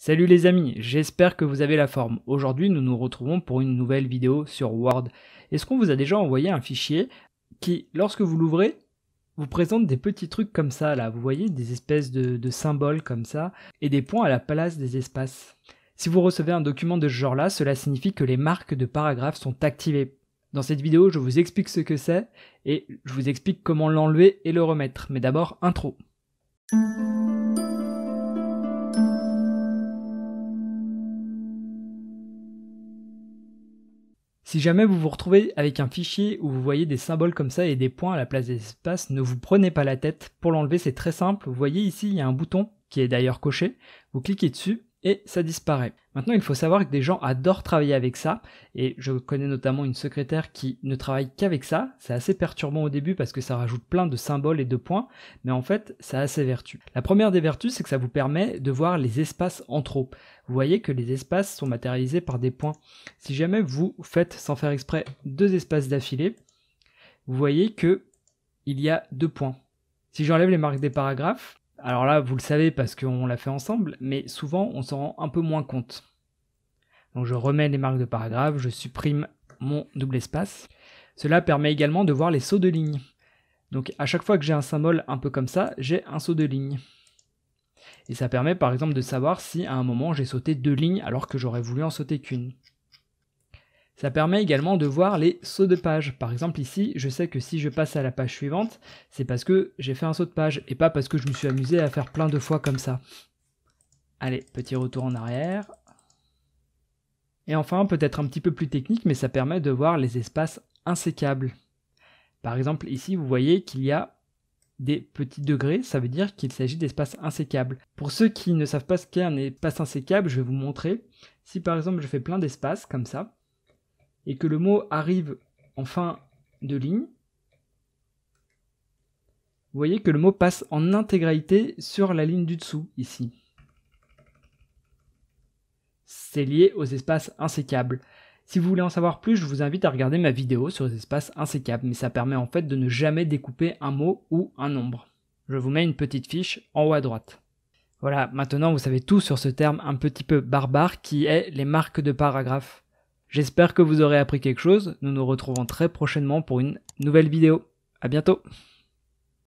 Salut les amis, j'espère que vous avez la forme. Aujourd'hui, nous nous retrouvons pour une nouvelle vidéo sur Word. Est-ce qu'on vous a déjà envoyé un fichier qui, lorsque vous l'ouvrez, vous présente des petits trucs comme ça là, vous voyez, des espèces de symboles comme ça, et des points à la place des espaces. Si vous recevez un document de ce genre-là, cela signifie que les marques de paragraphes sont activées. Dans cette vidéo, je vous explique ce que c'est, et je vous explique comment l'enlever et le remettre. Mais d'abord, intro. Si jamais vous vous retrouvez avec un fichier où vous voyez des symboles comme ça et des points à la place des espaces, ne vous prenez pas la tête. Pour l'enlever, c'est très simple. Vous voyez ici, il y a un bouton qui est d'ailleurs coché. Vous cliquez dessus et ça disparaît. Maintenant, il faut savoir que des gens adorent travailler avec ça. Et je connais notamment une secrétaire qui ne travaille qu'avec ça. C'est assez perturbant au début parce que ça rajoute plein de symboles et de points. Mais en fait, ça a ses vertus. La première des vertus, c'est que ça vous permet de voir les espaces en trop. Vous voyez que les espaces sont matérialisés par des points. Si jamais vous faites, sans faire exprès, deux espaces d'affilée, vous voyez que il y a 2 points. Si j'enlève les marques des paragraphes, alors là, vous le savez parce qu'on l'a fait ensemble, mais souvent, on s'en rend un peu moins compte. Donc je remets les marques de paragraphes, je supprime mon double espace. Cela permet également de voir les sauts de ligne. Donc à chaque fois que j'ai un symbole un peu comme ça, j'ai un saut de ligne. Et ça permet par exemple de savoir si à un moment j'ai sauté 2 lignes alors que j'aurais voulu en sauter qu'une. Ça permet également de voir les sauts de page. Par exemple ici, je sais que si je passe à la page suivante, c'est parce que j'ai fait un saut de page et pas parce que je me suis amusé à faire plein de fois comme ça. Allez, petit retour en arrière. Et enfin, peut-être un petit peu plus technique, mais ça permet de voir les espaces insécables. Par exemple ici, vous voyez qu'il y a des petits degrés, ça veut dire qu'il s'agit d'espaces insécables. Pour ceux qui ne savent pas ce qu'est un espace insécable, je vais vous montrer. Si par exemple je fais plein d'espaces comme ça, et que le mot arrive en fin de ligne, vous voyez que le mot passe en intégralité sur la ligne du dessous, ici. C'est lié aux espaces insécables. Si vous voulez en savoir plus, je vous invite à regarder ma vidéo sur les espaces insécables, mais ça permet en fait de ne jamais découper un mot ou un nombre. Je vous mets une petite fiche en haut à droite. Voilà, maintenant vous savez tout sur ce terme un petit peu barbare qui est les marques de paragraphes. J'espère que vous aurez appris quelque chose, nous nous retrouvons très prochainement pour une nouvelle vidéo. À bientôt!